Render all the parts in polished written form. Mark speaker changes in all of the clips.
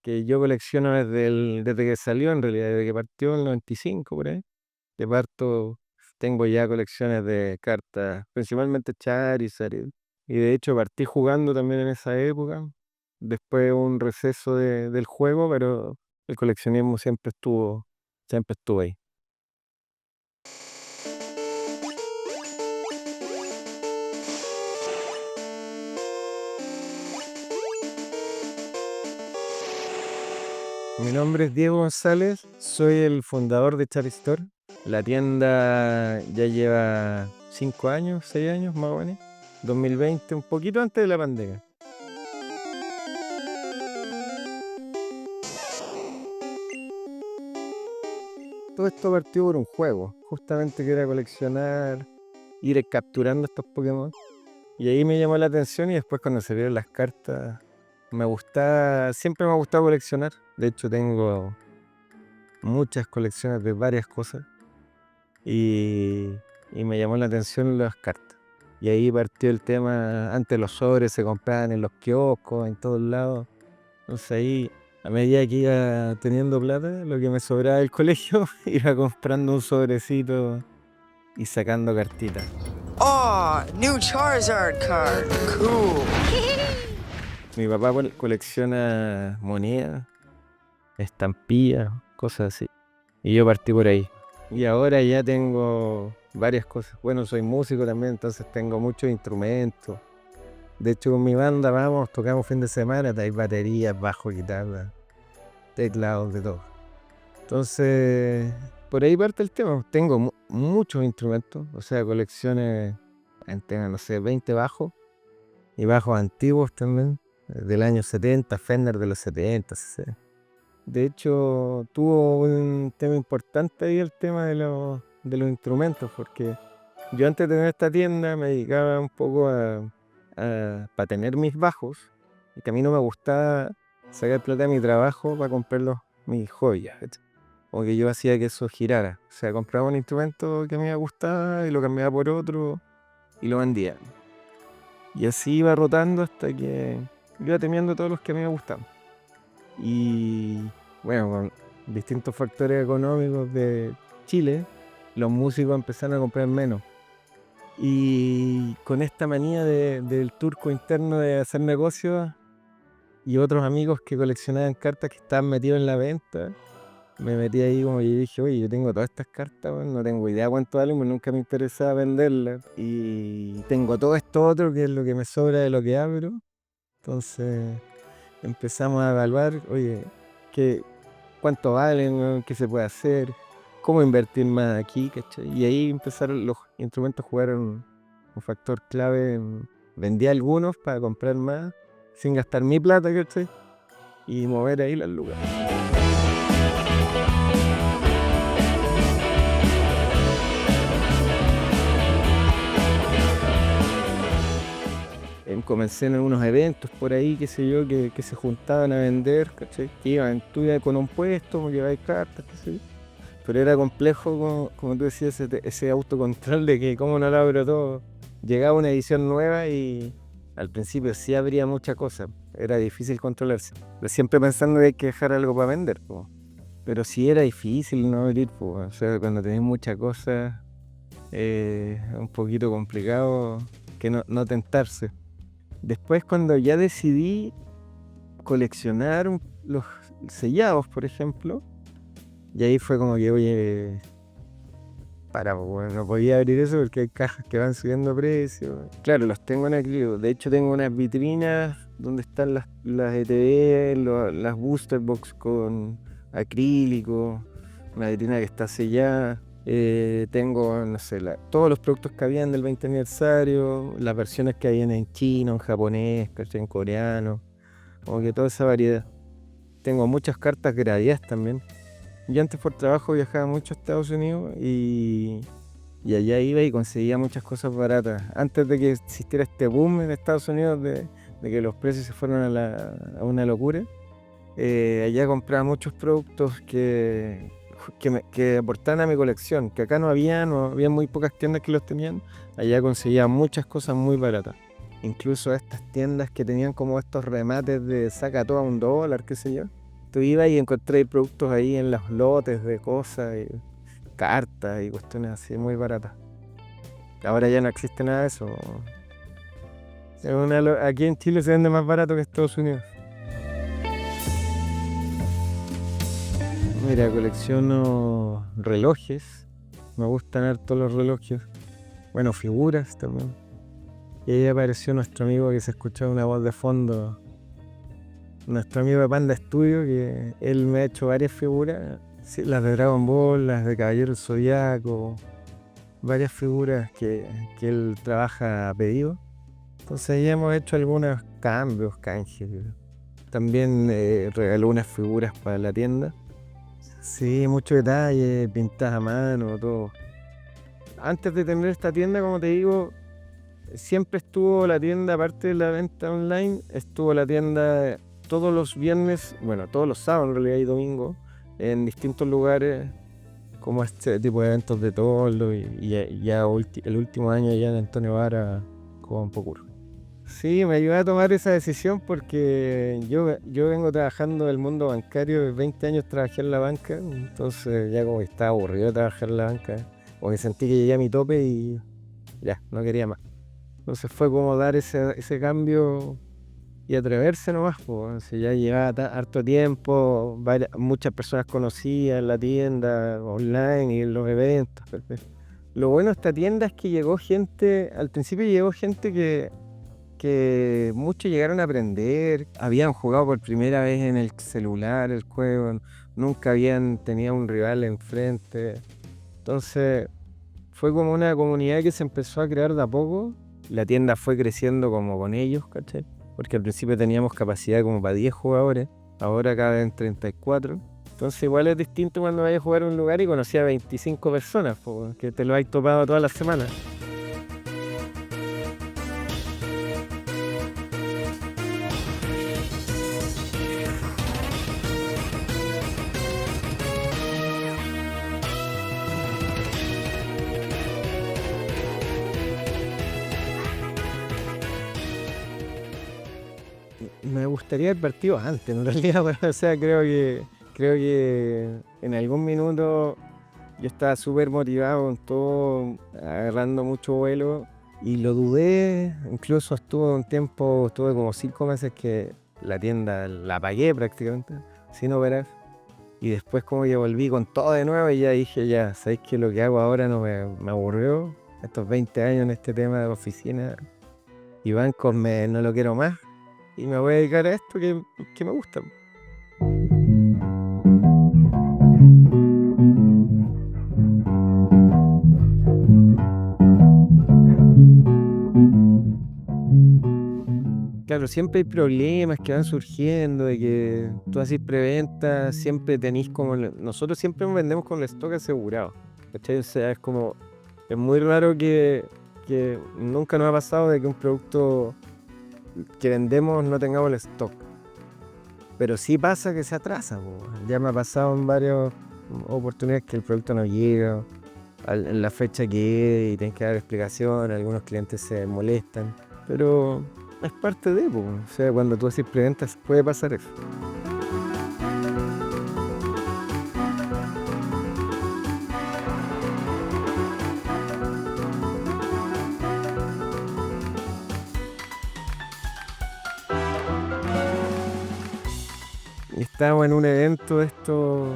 Speaker 1: porque yo colecciono desde que salió, en realidad, desde que partió en el 95, por ahí. De parto, tengo ya colecciones de cartas, principalmente Charizard. Y de hecho partí jugando también en esa época. Después un receso del juego, pero el coleccionismo siempre estuvo ahí. Mi nombre es Diego González, soy el fundador de Charizard. La tienda ya lleva 5 años, 6 años más o menos. 2020, un poquito antes de la pandemia. Todo esto partió por un juego, justamente que era coleccionar, ir capturando estos Pokémon. Y ahí me llamó la atención y después cuando se vieron las cartas, siempre me ha gustado coleccionar. De hecho tengo muchas colecciones de varias cosas y, y me llamó la atención las cartas. Y ahí partió el tema, antes los sobres se compraban en los kioscos, en todos lados. Entonces ahí, a medida que iba teniendo plata, lo que me sobraba del colegio, iba comprando un sobrecito y sacando cartitas.
Speaker 2: Oh, new Charizard card. Cool.
Speaker 1: Mi papá colecciona monedas, estampillas, cosas así. Y yo partí por ahí. Y ahora ya tengo varias cosas. Bueno, soy músico también, entonces tengo muchos instrumentos. De hecho, con mi banda tocamos fin de semana, hay baterías, bajo, guitarra, teclados, de todo. Entonces, por ahí parte el tema. Tengo muchos instrumentos, o sea, colecciones, tengo, no sé, 20 bajos y bajos antiguos también, del año 70, Fender de los 70, 60. De hecho, tuvo un tema importante ahí el tema de los instrumentos, porque yo antes de tener esta tienda me dedicaba un poco para tener mis bajos, y que a mí no me gustaba sacar plata de mi trabajo para comprar mis joyas, ¿cachai? Como que yo hacía que eso girara. O sea, compraba un instrumento que a mí me gustaba y lo cambiaba por otro y lo vendía. Y así iba rotando hasta que iba teniendo todos los que a mí me gustaban. Y bueno, con distintos factores económicos de Chile, los músicos empezaron a comprar menos. Y con esta manía del turco interno de hacer negocios y otros amigos que coleccionaban cartas que estaban metidos en la venta, me metí ahí como y dije, oye, yo tengo todas estas cartas, bueno, no tengo idea cuánto valen, pues nunca me interesaba venderlas. Y tengo todo esto otro que es lo que me sobra de lo que abro. Entonces empezamos a evaluar, oye, cuánto valen, weón, qué se puede hacer, cómo invertir más aquí, ¿cachai? Y ahí empezaron los instrumentos a jugar un factor clave. Vendí algunos para comprar más, sin gastar mi plata, ¿cachai? Y mover ahí las lucas. Comencé en unos eventos por ahí, qué sé yo, que se juntaban a vender, ¿cachai? Que tú ibas con un puesto, como lleváis cartas, qué sé yo. Pero era complejo, como tú decías, ese autocontrol de que cómo no lo abro todo. Llegaba una edición nueva y al principio sí habría muchas cosas. Era difícil controlarse. Pero siempre pensando que hay que dejar algo para vender, po. Pero sí era difícil no abrir, po. O sea, cuando tenés muchas cosas, es un poquito complicado que no tentarse. Después, cuando ya decidí coleccionar los sellados, por ejemplo, y ahí fue como que, oye, bueno, no podía abrir eso porque hay cajas que van subiendo precio. Claro, los tengo en acrílico. De hecho, tengo unas vitrinas donde están las ETB, las booster box con acrílico, una vitrina que está sellada. Tengo, no sé, todos los productos que habían del 20 aniversario, las versiones que habían en chino, en japonés, en coreano, como que toda esa variedad. Tengo muchas cartas gradeadas también. Yo antes por trabajo viajaba mucho a Estados Unidos y allá iba y conseguía muchas cosas baratas. Antes de que existiera este boom en Estados Unidos de que los precios se fueron a una locura, allá compraba muchos productos que aportaban a mi colección, que acá no había muy pocas tiendas que los tenían. Allá conseguía muchas cosas muy baratas. Incluso estas tiendas que tenían como estos remates de saca todo a $1, qué sé yo. Tú ibas y encontré productos ahí en los lotes de cosas, y cartas y cuestiones así muy baratas. Ahora ya no existe nada de eso. Aquí en Chile se vende más barato que en Estados Unidos. Mira, colecciono relojes. Me gustan harto los relojes. Bueno, figuras también. Y ahí apareció nuestro amigo que se escuchaba una voz de fondo. Nuestro amigo de Panda Studio, que él me ha hecho varias figuras. Sí, las de Dragon Ball, las de Caballero del Zodiaco. Varias figuras que él trabaja a pedido. Entonces ya hemos hecho algunos cambios, canjes. También regaló unas figuras para la tienda. Sí, mucho detalle, pintadas a mano, todo. Antes de tener esta tienda, como te digo, siempre estuvo la tienda, aparte de la venta online, estuvo la tienda todos los viernes, bueno, todos los sábados en realidad y domingos, en distintos lugares, como este tipo de eventos de toldo y el último año ya en Antonio Vara con Pocur. Sí, me ayudó a tomar esa decisión porque yo vengo trabajando en el mundo bancario, 20 años trabajé en la banca, entonces ya como que estaba aburrido de trabajar en la banca, o que sentí que llegué a mi tope y ya, no quería más. Entonces fue como dar ese cambio y atreverse nomás, pues. Si ya llevaba harto tiempo, muchas personas conocían en la tienda, online y en los eventos. Lo bueno de esta tienda es que llegó gente, al principio llegó gente que muchos llegaron a aprender, habían jugado por primera vez en el celular el juego, nunca habían tenido un rival enfrente. Entonces fue como una comunidad que se empezó a crear de a poco. La tienda fue creciendo como con ellos, ¿cachai? Porque al principio teníamos capacidad como para 10 jugadores, ahora caben 34. Entonces igual es distinto cuando vayas a jugar a un lugar y conocí a 25 personas, que te lo has topado todas las semanas. Me gustaría haber partido antes, en realidad, o sea, creo que en algún minuto yo estaba súper motivado con todo, agarrando mucho vuelo y lo dudé, incluso estuve como 5 meses que la tienda la pagué prácticamente, sin operar. Y después como que volví con todo de nuevo y ya dije, ya, ¿sabéis que lo que hago ahora no me aburrió? Estos 20 años en este tema de oficina y bancos no lo quiero más. Y me voy a dedicar a esto que me gusta. Claro, siempre hay problemas que van surgiendo, de que tú haces preventa, siempre tenéis como... Nosotros siempre nos vendemos con el stock asegurado, ¿cachai? O sea, es muy raro que nunca nos ha pasado de que un producto que vendemos no tengamos el stock. Pero sí pasa que se atrasa, ya me ha pasado en varias oportunidades que el producto no llega en la fecha que es y tienes que dar explicación, algunos clientes se molestan, pero es parte de, o sea, cuando tú haces preventas puede pasar eso. Y estábamos en un evento de esto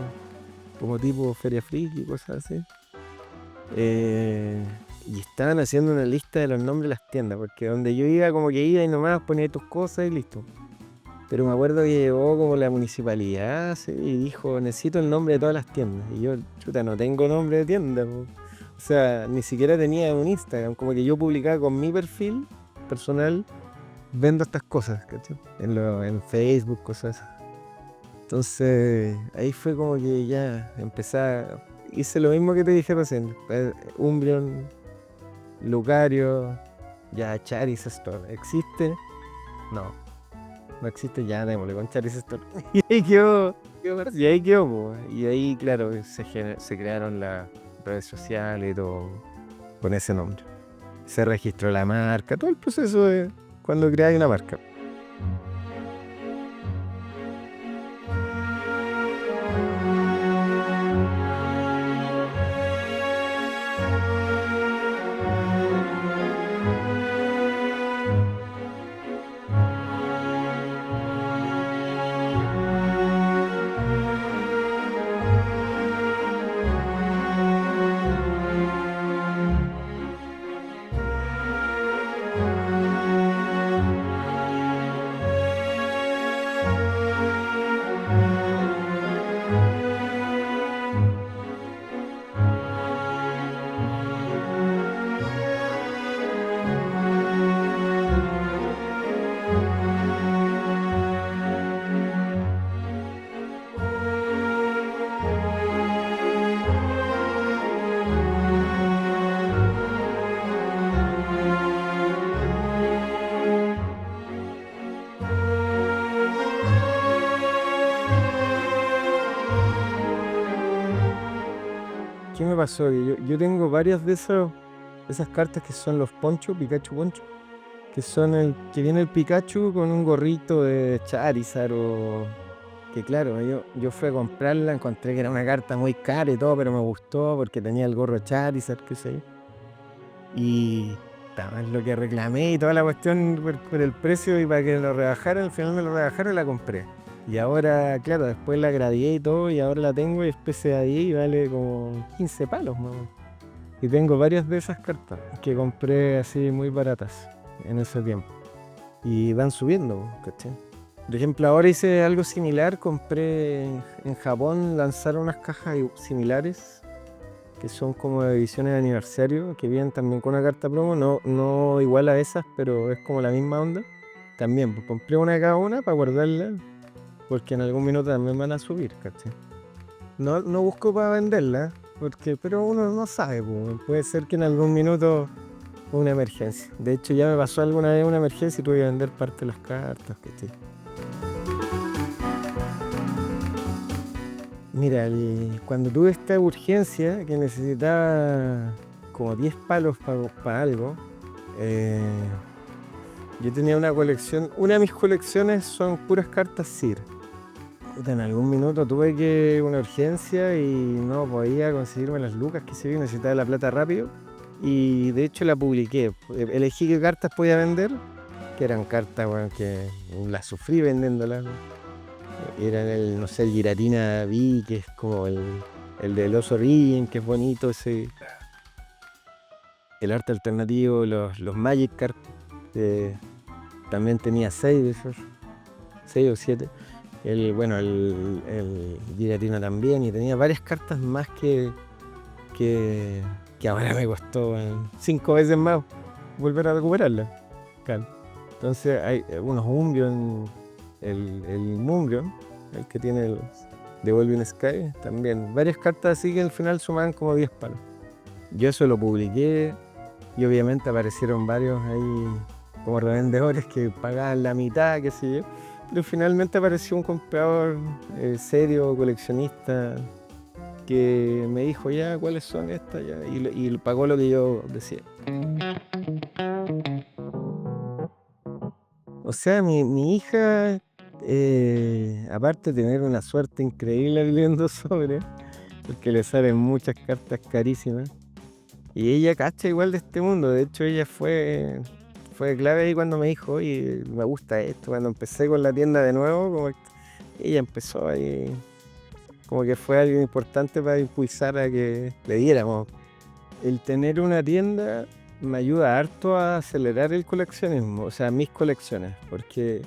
Speaker 1: como tipo Feria Friki y cosas así. Y estaban haciendo una lista de los nombres de las tiendas, porque donde yo iba como que iba y nomás ponía tus cosas y listo. Pero me acuerdo que llegó como la municipalidad, ¿sí? Y dijo, necesito el nombre de todas las tiendas. Y yo, chuta, no tengo nombre de tienda, po. O sea, ni siquiera tenía un Instagram, como que yo publicaba con mi perfil personal, vendo estas cosas, ¿cachai? En Facebook, cosas así. Entonces, ahí fue como que ya hice lo mismo que te dije recién. Umbreon, Lucario, ya Charizard Store. ¿Existe? No existe, ya démosle con Charizard Store. Y ahí quedó, po. Y ahí, claro, se crearon las redes sociales y todo con ese nombre. Se registró la marca, todo el proceso de cuando creáis una marca. ¿Qué me pasó? Que yo tengo varias de esas cartas que son los Poncho, Pikachu Poncho, que son que viene el Pikachu con un gorrito de Charizard o... Que claro, yo fui a comprarla, encontré que era una carta muy cara y todo, pero me gustó porque tenía el gorro de Charizard, qué sé yo. Y es lo que reclamé y toda la cuestión por el precio y para que lo rebajaran, al final me lo rebajaron y la compré. Y ahora, claro, después la gradeé y todo y ahora la tengo y es PCI y vale como 15 palos, ¿no? Y tengo varias de esas cartas que compré así muy baratas en ese tiempo. Y van subiendo, ¿cachai? Por ejemplo, ahora hice algo similar, compré en Japón, lanzaron unas cajas similares que son como de ediciones de aniversario, que vienen también con una carta promo, no igual a esas, pero es como la misma onda. También, pues compré una de cada una para guardarla, porque en algún minuto también van a subir, ¿cachai? No busco para venderla, pero uno no sabe, pues, puede ser que en algún minuto una emergencia. De hecho, ya me pasó alguna vez una emergencia y tuve que vender parte de las cartas, ¿cachai? Mira, cuando tuve esta urgencia que necesitaba como 10 palos para algo, yo tenía una colección, una de mis colecciones son puras cartas SIR. En algún minuto tuve una urgencia y no podía conseguirme las lucas que se necesitaba la plata rápido y de hecho la publiqué. Elegí qué cartas podía vender, que eran cartas bueno, que las sufrí vendiéndolas. Eran no sé, el Giratina V, que es como el del Oso Origin, que es bonito ese. El arte alternativo, los Magic Cards, también tenía 6 de esos, 6 o 7. El Giratina también, y tenía varias cartas más que ahora me costó 5 veces más volver a recuperarlas. Claro. Entonces hay unos Umbreon, el Mumbreon, el que tiene el de Evolving Sky, también varias cartas así que al final sumaban como 10 palos. Yo eso lo publiqué y obviamente aparecieron varios ahí como revendedores que pagaban la mitad, qué sé yo, pero finalmente apareció un comprador serio, coleccionista, que me dijo ya cuáles son estas ya, y pagó lo que yo decía. O sea, mi hija, aparte de tener una suerte increíble leyendo sobre, porque le salen muchas cartas carísimas, y ella cacha igual de este mundo. De hecho, ella fue clave ahí cuando me dijo, oye, me gusta esto. Cuando empecé con la tienda de nuevo, como ella empezó ahí, como que fue algo importante para impulsar a que le diéramos. El tener una tienda me ayuda harto a acelerar el coleccionismo, o sea, mis colecciones, porque,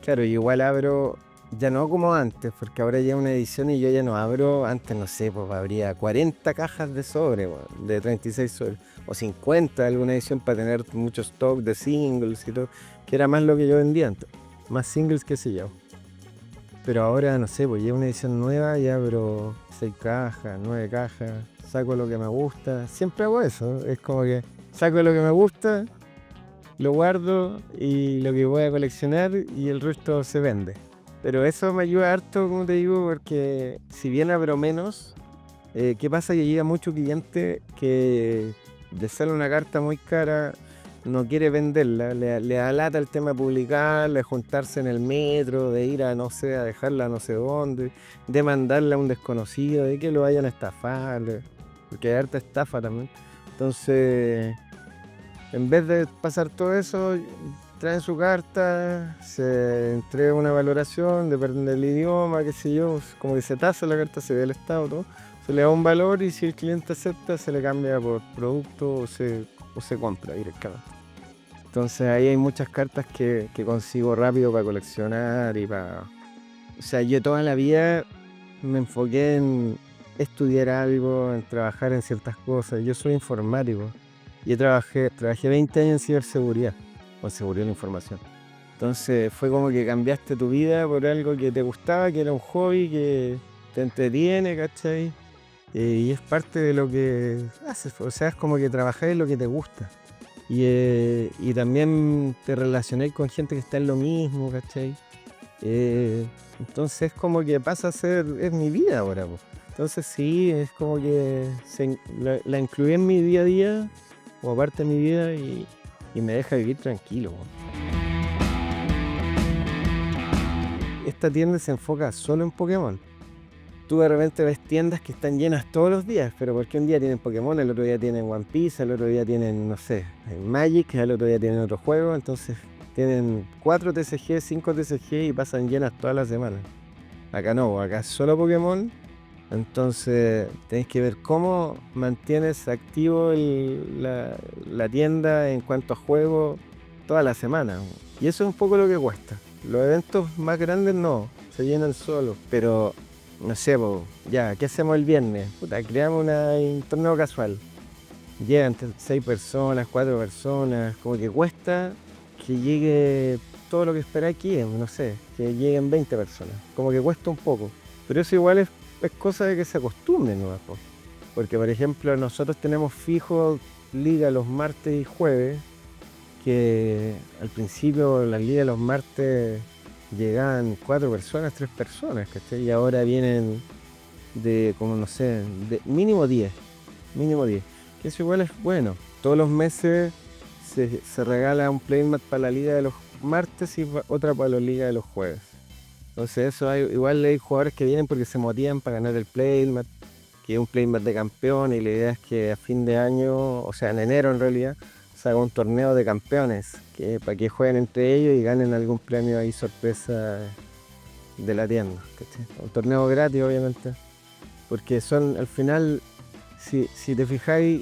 Speaker 1: claro, yo igual abro, ya no como antes, porque ahora ya una edición y yo ya no abro, antes no sé, pues habría 40 cajas de sobre, bueno, de 36 sobres, o 50 alguna edición para tener mucho stock de singles y todo, que era más lo que yo vendía antes, más singles que sé yo. Pero ahora, no sé, pues ya una edición nueva, ya abro 6 cajas, 9 cajas, saco lo que me gusta, siempre hago eso, es como que saco lo que me gusta, lo guardo y lo que voy a coleccionar y el resto se vende. Pero eso me ayuda harto, como te digo, porque si bien abro menos, ¿qué pasa? Que llega mucho cliente que le sale una carta muy cara, no quiere venderla, le da lata el tema de publicarla, de juntarse en el metro, de ir a no sé, a dejarla no sé dónde, de mandarla a un desconocido, de que lo vayan a estafar, porque hay harta estafa también. Entonces, en vez de pasar todo eso, traen su carta, se entrega una valoración, depende del idioma, qué sé yo, como que se tasa la carta, se ve el estado, todo, se le da un valor y si el cliente acepta, se le cambia por producto o se compra directamente. Entonces ahí hay muchas cartas que consigo rápido para coleccionar y para... O sea, yo toda la vida me enfoqué en estudiar algo, en trabajar en ciertas cosas. Yo soy informático y trabajé 20 años en ciberseguridad o seguridad de la información. Entonces fue como que cambiaste tu vida por algo que te gustaba, que era un hobby, que te entretiene, ¿cachai? Y es parte de lo que haces, o sea, es como que trabajáis en lo que te gusta. Y también te relacionáis con gente que está en lo mismo, ¿cachai? Entonces como que pasa a ser, es mi vida ahora, po. Entonces sí, es como que la incluí en mi día a día, como parte de mi vida y me deja vivir tranquilo. Esta tienda se enfoca solo en Pokémon. Tú de repente ves tiendas que están llenas todos los días, pero porque un día tienen Pokémon, el otro día tienen One Piece, el otro día tienen, no sé, Magic, el otro día tienen otro juego, entonces tienen 4 TCG, 5 TCG y pasan llenas todas las semanas. Acá no, acá es solo Pokémon, entonces tenés que ver cómo mantienes activo la tienda en cuanto a juegos toda la semana. Y eso es un poco lo que cuesta. Los eventos más grandes no, se llenan solos, pero no sé, ya, ¿qué hacemos el viernes? Puta, creamos un torneo casual. Llegan 6 personas, 4 personas, como que cuesta que llegue todo lo que esperáis aquí, no sé, que lleguen 20 personas. Como que cuesta un poco. Pero eso igual es cosa de que se acostumbren, ¿no? Porque, por ejemplo, nosotros tenemos fijo liga los martes y jueves, que al principio la liga de los martes llegaban 4 personas, 3 personas, ¿cachai? Y ahora vienen de, como no sé, de mínimo 10, que eso igual es bueno. Todos los meses se regala un playmat para la liga de los martes y otra para la liga de los jueves. Entonces eso igual hay jugadores que vienen porque se motivan para ganar el playmat, que es un playmat de campeón, y la idea es que a fin de año, o sea en enero en realidad, se haga un torneo de campeones, que para que jueguen entre ellos y ganen algún premio ahí sorpresa de la tienda, ¿cachai? Un torneo gratis obviamente, porque son al final, si te fijáis,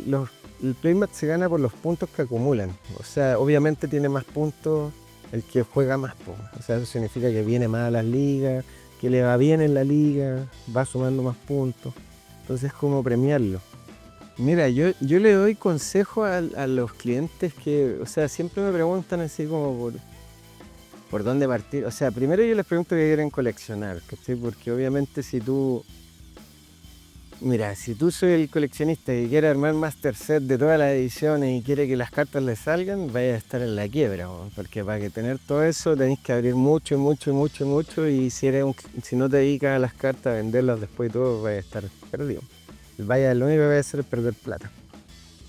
Speaker 1: el playmat se gana por los puntos que acumulan. O sea, obviamente tiene más puntos el que juega más, o sea, eso significa que viene más a las ligas, que le va bien en la liga, va sumando más puntos. Entonces es como premiarlo. Mira, yo le doy consejo a los clientes que, o sea, siempre me preguntan así como por dónde partir. O sea, primero yo les pregunto qué quieren coleccionar, ¿cachai? Porque obviamente si tú soy el coleccionista que quiere armar master set de todas las ediciones y quiere que las cartas le salgan, vaya a estar en la quiebra, porque para que tener todo eso tenéis que abrir mucho, y si no te dedicas a las cartas, a venderlas después y todo, vaya a estar perdido. Lo único que va a hacer es perder plata,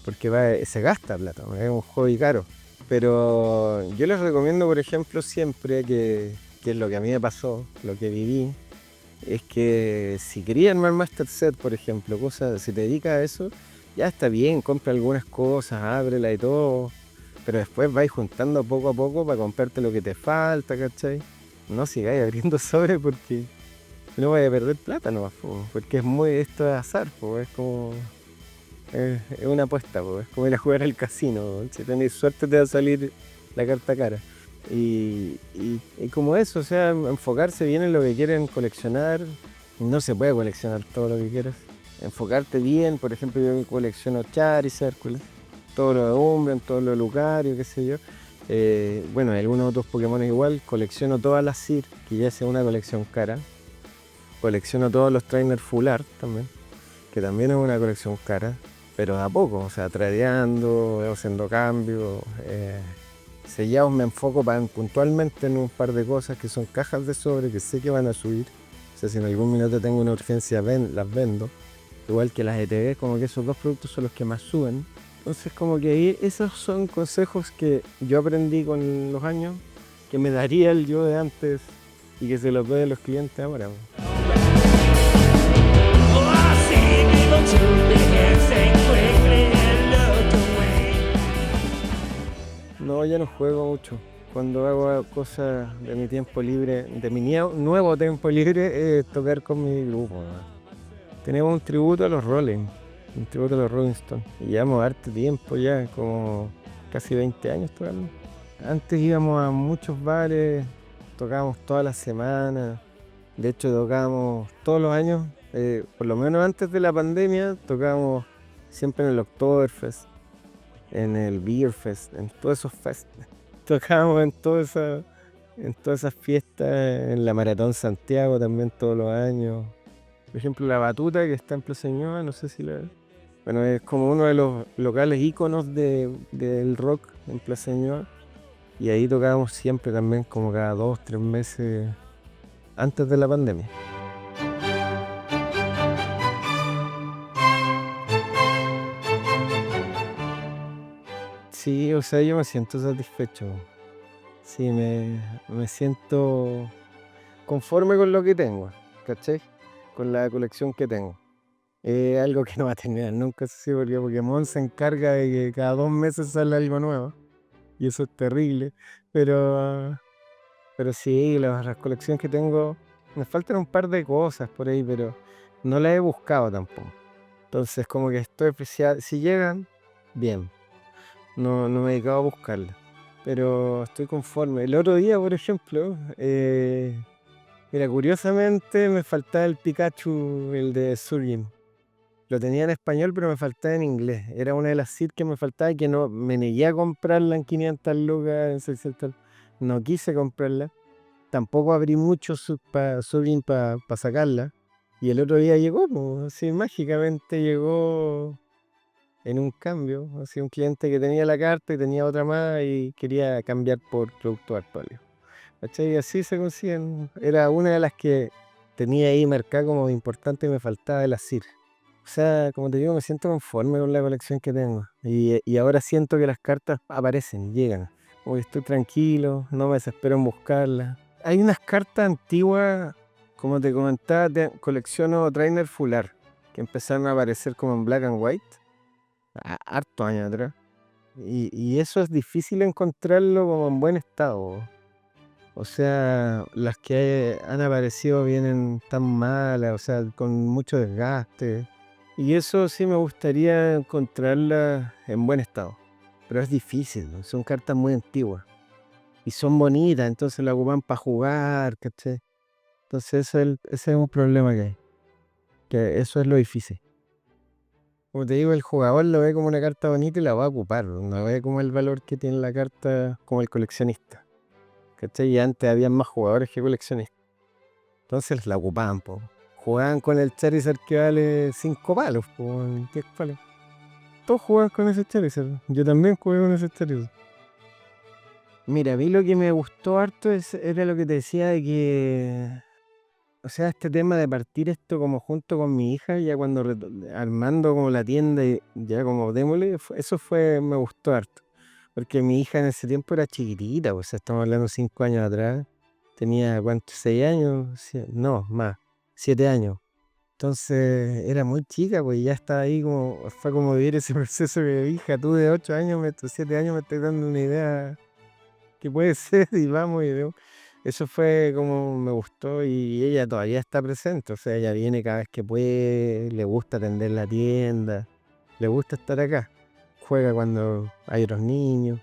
Speaker 1: porque se gasta plata, es un hobby caro. Pero yo les recomiendo, por ejemplo, siempre que es lo que a mí me pasó, lo que viví, es que si querías armar master set, por ejemplo, si te dedicas a eso, ya está bien, compra algunas cosas, ábrela y todo, pero después vais juntando poco a poco para comprarte lo que te falta, ¿cachai? No sigáis abriendo sobre porque no vais a perder plata nomás, porque esto es azar, es como... Es una apuesta, es como ir a jugar al casino, si tenéis suerte te va a salir la carta cara. Y como eso, o sea, enfocarse bien en lo que quieren coleccionar. No se puede coleccionar todo lo que quieras. Enfocarte bien, por ejemplo, yo colecciono Charizard, todo lo de Umbreon, todo lo de Lucario, qué sé yo. Bueno, algunos otros Pokémon igual. Colecciono todas las SIR, que ya sea una colección cara. Colecciono todos los Trainer Full Art también, que también es una colección cara, pero de a poco, o sea, tradeando, haciendo cambios. Sellados me enfoco puntualmente en un par de cosas que son cajas de sobre que sé que van a subir. O sea, si en algún minuto tengo una urgencia, las vendo. Igual que las ETB, como que esos dos productos son los que más suben. Entonces, como que ahí esos son consejos que yo aprendí con los años, que me daría el yo de antes y que se los doy a los clientes ahora. No, ya no juego mucho. Cuando hago cosas de mi tiempo libre, de mi nuevo tiempo libre, es tocar con mi grupo, ¿no? Tenemos un tributo a los Rolling Stones. Y llevamos harto tiempo ya, como casi 20 años tocando. Antes íbamos a muchos bares, tocábamos todas las semanas. De hecho, tocábamos todos los años, por lo menos antes de la pandemia, tocábamos siempre en el Oktoberfest, en el Beer Fest, en todos esos fest. Tocábamos en todas esas fiestas, en la Maratón Santiago también todos los años. Por ejemplo, la Batuta, que está en Plaza Ñuñoa, no sé si bueno, es como uno de los locales íconos del rock en Plaza Ñuñoa. Y ahí tocábamos siempre también, como cada 2-3 meses antes de la pandemia. Sí, o sea, yo me siento satisfecho. Sí, me siento conforme con lo que tengo, ¿cachai? Con la colección que tengo. Es algo que no va a terminar nunca, eso sí, porque Pokémon se encarga de que cada 2 meses sale algo nuevo. Y eso es terrible. Pero, pero sí, las colecciones que tengo, me faltan un par de cosas por ahí, pero no las he buscado tampoco. Entonces, como que estoy apreciado. Si llegan, bien. No me he dedicado a buscarlas. Pero estoy conforme. El otro día, por ejemplo, mira, curiosamente me faltaba el Pikachu, el de Surgin. Lo tenía en español, pero me faltaba en inglés. Era una de las seeds que me faltaba y que no me negué a comprarla en 500 lucas, en 600. No quise comprarla. Tampoco abrí mucho Surgin para sacarla. Y el otro día llegó, pues, así mágicamente llegó en un cambio. Así un cliente que tenía la carta y tenía otra más y quería cambiar por producto actual. ¿Cachai? Y así se consiguen. Era una de las que tenía ahí marcada como importante y me faltaba de la CIR. O sea, como te digo, me siento conforme con la colección que tengo. Y ahora siento que las cartas aparecen, llegan. Como que estoy tranquilo, no me desespero en buscarlas. Hay unas cartas antiguas, como te comentaba, colecciono Trainer Fular, que empezaron a aparecer como en Black and White, harto años atrás. Y eso es difícil encontrarlo como en buen estado. O sea, las que han aparecido vienen tan malas, o sea, con mucho desgaste. Y eso sí me gustaría encontrarlas en buen estado. Pero es difícil, ¿no? Son cartas muy antiguas. Y son bonitas, entonces las ocupan para jugar, ¿cachai? Entonces ese es un problema que hay. Que eso es lo difícil. Como te digo, el jugador lo ve como una carta bonita y la va a ocupar. No ve como el valor que tiene la carta como el coleccionista. ¿Cachai? Y antes había más jugadores que coleccionistas. Entonces la ocupaban, po. Jugaban con el Charizard que vale 5 palos, po, 10 palos. Todos jugaban con ese Charizard. Yo también jugué con ese Charizard. Mira, a mí lo que me gustó harto era lo que te decía de que, o sea, este tema de partir esto como junto con mi hija, ya cuando armando como la tienda y ya como démosle, eso fue, me gustó harto. Porque mi hija en ese tiempo era chiquitita, o sea, estamos hablando 5 años atrás. Tenía, ¿cuánto? 6 años, no, más, 7 años. Entonces era muy chica, pues ya estaba ahí como, fue como vivir ese proceso de hija, tú de 8 años, 7 años me estás dando una idea que puede ser y vamos y veo. Eso fue como me gustó y ella todavía está presente, o sea, ella viene cada vez que puede, le gusta atender la tienda, le gusta estar acá, juega cuando hay otros niños.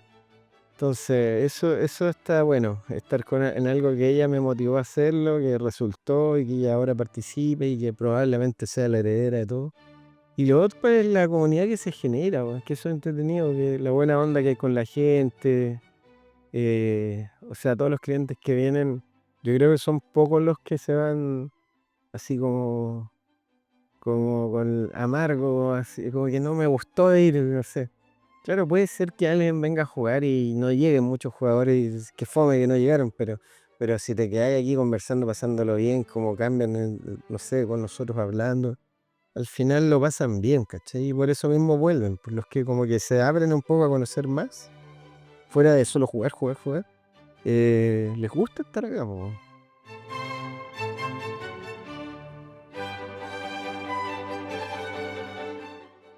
Speaker 1: Entonces, eso está bueno, estar en algo que ella me motivó a hacerlo, que resultó y que ella ahora participe y que probablemente sea la heredera de todo. Y lo otro es la comunidad que se genera, pues, que eso es entretenido, que la buena onda que hay con la gente, o sea, todos los clientes que vienen, yo creo que son pocos los que se van así como con amargo, así como que no me gustó ir, no sé. Claro, puede ser que alguien venga a jugar y no lleguen muchos jugadores, que fome que no llegaron, pero si te quedas aquí conversando, pasándolo bien, como cambian, no sé, con nosotros hablando, al final lo pasan bien, ¿cachai? Y por eso mismo vuelven, por los que como que se abren un poco a conocer más, fuera de solo jugar, jugar, jugar, les gusta estar acá, po.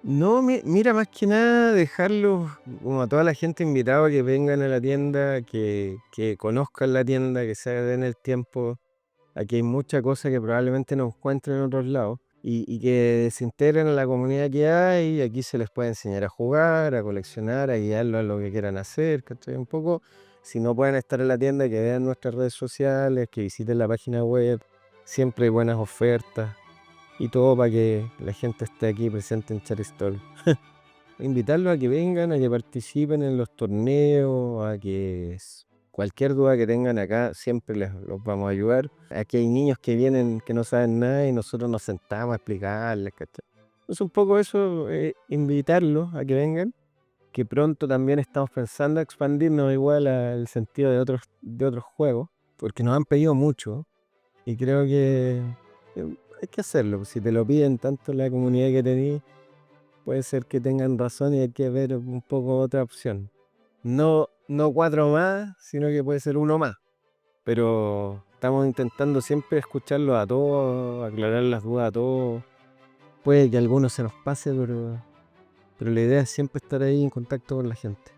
Speaker 1: No, mira, más que nada dejarlos como a toda la gente invitada a que vengan a la tienda, que conozcan la tienda, que se den el tiempo. Aquí hay muchas cosas que probablemente no encuentren en otros lados y que se integren a la comunidad que hay. Aquí se les puede enseñar a jugar, a coleccionar, a guiarlos a lo que quieran hacer, ¿cachai? Un poco, si no pueden estar en la tienda, que vean nuestras redes sociales, que visiten la página web. Siempre hay buenas ofertas y todo para que la gente esté aquí presente en Charistol. Invitarlos a que vengan, a que participen en los torneos, a que cualquier duda que tengan acá, siempre los vamos a ayudar. Aquí hay niños que vienen que no saben nada y nosotros nos sentamos a explicarles, ¿cachai? Entonces un poco eso, invitarlos a que vengan, que pronto también estamos pensando expandirnos igual al sentido de otros juegos, porque nos han pedido mucho y creo que hay que hacerlo. Si te lo piden tanto la comunidad que tenéis, puede ser que tengan razón y hay que ver un poco otra opción. no 4 más, sino que puede ser uno más. Pero estamos intentando siempre escucharlos a todos, aclarar las dudas a todos. Puede que a algunos se nos pase, pero la idea es siempre estar ahí en contacto con la gente.